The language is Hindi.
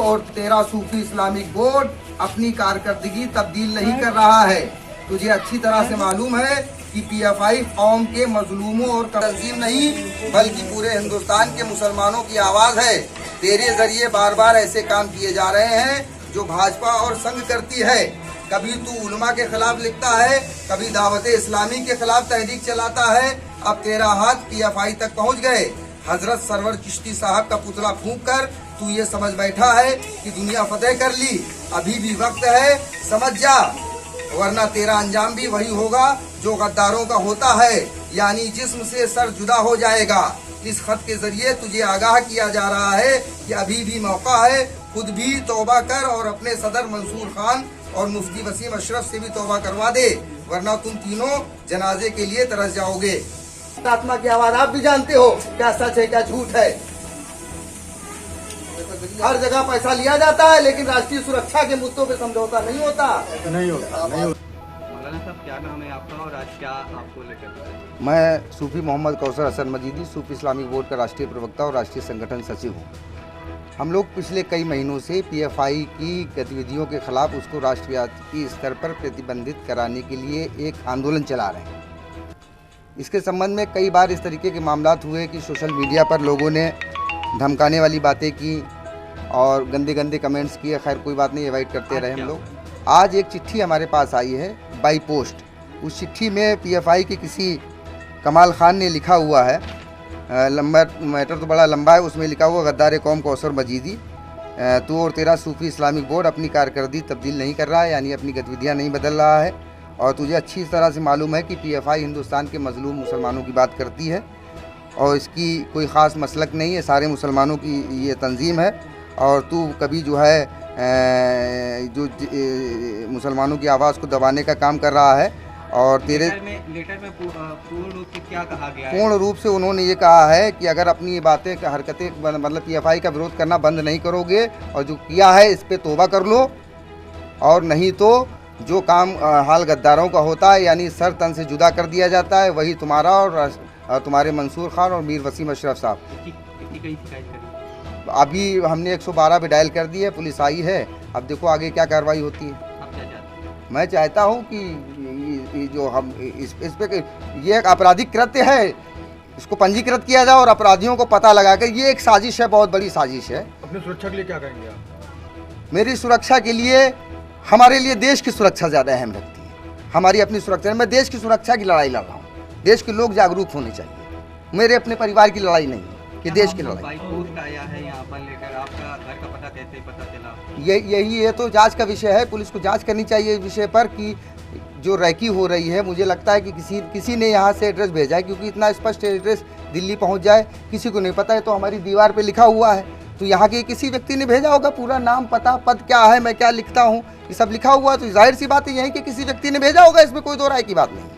और तेरा सूफी इस्लामिक बोर्ड अपनी कारकर्दगी तब्दील नहीं कर रहा है। तुझे अच्छी तरह से मालूम है कि PFI कौम के मजलूमों और तंजीम नहीं बल्कि पूरे हिंदुस्तान के मुसलमानों की आवाज़ है। तेरे जरिए बार बार ऐसे काम किए जा रहे हैं जो भाजपा और संघ करती है। कभी तू उलमा के खिलाफ लिखता है, कभी दावत इस्लामी के खिलाफ तहरीक चलाता है। अब तेरा हाथ PFI तक पहुंच गए। हजरत सरवर चिश्ती साहब का पुतला फूंक कर तू ये समझ बैठा है कि दुनिया फतेह कर ली। अभी भी वक्त है, समझ जा, वरना तेरा अंजाम भी वही होगा जो गद्दारों का होता है, यानी जिस्म से सर जुदा हो जाएगा। इस खत के जरिए तुझे आगाह किया जा रहा है कि अभी भी मौका है, खुद भी तौबा कर और अपने सदर मंसूर खान और मुफ्ती वसीम अशरफ से भी तौबा करवा दे, वरना तुम तीनों जनाजे के लिए तरस जाओगे। आत्मा की आवाज आप भी जानते हो क्या सच है क्या झूठ है। हर जगह पैसा लिया जाता है लेकिन राष्ट्रीय सुरक्षा के मुद्दों पे समझौता नहीं होता। मौलाना साहब, क्या नाम है आपका और आज क्या आपको लेकर? मैं सूफी मोहम्मद कौसर हसन मजीदी, सूफी इस्लामिक बोर्ड का राष्ट्रीय प्रवक्ता और राष्ट्रीय संगठन सचिव हूँ। हम लोग पिछले कई महीनों से PFI की गतिविधियों के खिलाफ उसको राष्ट्रव्यापी स्तर पर प्रतिबंधित कराने के लिए एक आंदोलन चला रहे हैं। इसके संबंध में कई बार इस तरीके के मामलात हुए कि सोशल मीडिया पर लोगों ने धमकाने वाली बातें की और गंदे गंदे कमेंट्स किए। खैर कोई बात नहीं, अवॉइड करते रहे हम लोग। आज एक चिट्ठी हमारे पास आई है बाई पोस्ट। उस चिट्ठी में PFI के किसी कमाल खान ने लिखा हुआ है, लंबा मैटर तो बड़ा लंबा है, उसमें लिखा हुआ गद्दार कौम कौसर मजीदी, तू और तेरा सूफी इस्लामिक बोर्ड अपनी कारकर्दगी तब्दील नहीं कर रहा है, यानी अपनी गतिविधियाँ नहीं बदल रहा है। और तुझे अच्छी तरह से मालूम है कि PFI हिंदुस्तान के मजलूम मुसलमानों की बात करती है और इसकी कोई ख़ास मसलक नहीं है, सारे मुसलमानों की ये तंजीम है। और तू कभी जो है जो मुसलमानों की आवाज़ को दबाने का काम कर रहा है। और तेरे लेटर में पूर्ण रूप से क्या कहा गया है? पूर्ण रूप से उन्होंने ये कहा है कि अगर अपनी ये बातें हरकतें मतलब PFI का विरोध करना बंद नहीं करोगे और जो किया है इस पे तौबा कर लो, और नहीं तो जो काम हाल गद्दारों का होता है यानी सर तन से जुदा कर दिया जाता है, वही तुम्हारा और तुम्हारे मंसूर खान और मीर वसीम अशरफ साहब। अभी हमने 112 पे डायल कर दी है, पुलिस आई है। अब देखो आगे क्या कार्रवाई होती है। मैं चाहता हूँ कि जो हम इस पे ये एक आपराधिक कृत्य है, इसको पंजीकृत किया जाए और अपराधियों को पता लगा कर, ये एक साजिश है, बहुत बड़ी साजिश है। अपनी सुरक्षा के लिए क्या करेंगे आप? मेरी सुरक्षा के लिए, हमारे लिए देश की सुरक्षा ज़्यादा अहम रखती है। हमारी अपनी सुरक्षा, मैं देश की सुरक्षा की लड़ाई लड़ रहा हूँ। देश के लोग जागरूक होने चाहिए, मेरे अपने परिवार की लड़ाई नहीं है कि देश की लड़ाई। आया है यहाँ पर लेकर, आपका घर का पता कैसे पता चला? यही है तो जांच का विषय है। पुलिस को जांच करनी चाहिए इस विषय पर कि जो रैकी हो रही है। मुझे लगता है कि किसी ने यहाँ से एड्रेस भेजा है, क्योंकि इतना स्पष्ट एड्रेस दिल्ली पहुँच जाए किसी को नहीं पता है। तो हमारी दीवार पे लिखा हुआ है, तो यहाँ के किसी व्यक्ति ने भेजा होगा, पूरा नाम पता पद क्या है, मैं क्या लिखता हूँ, ये सब लिखा हुआ है। तो जाहिर सी बात है यहीं के किसी व्यक्ति ने भेजा होगा, इसमें कोई दो राय की बात नहीं।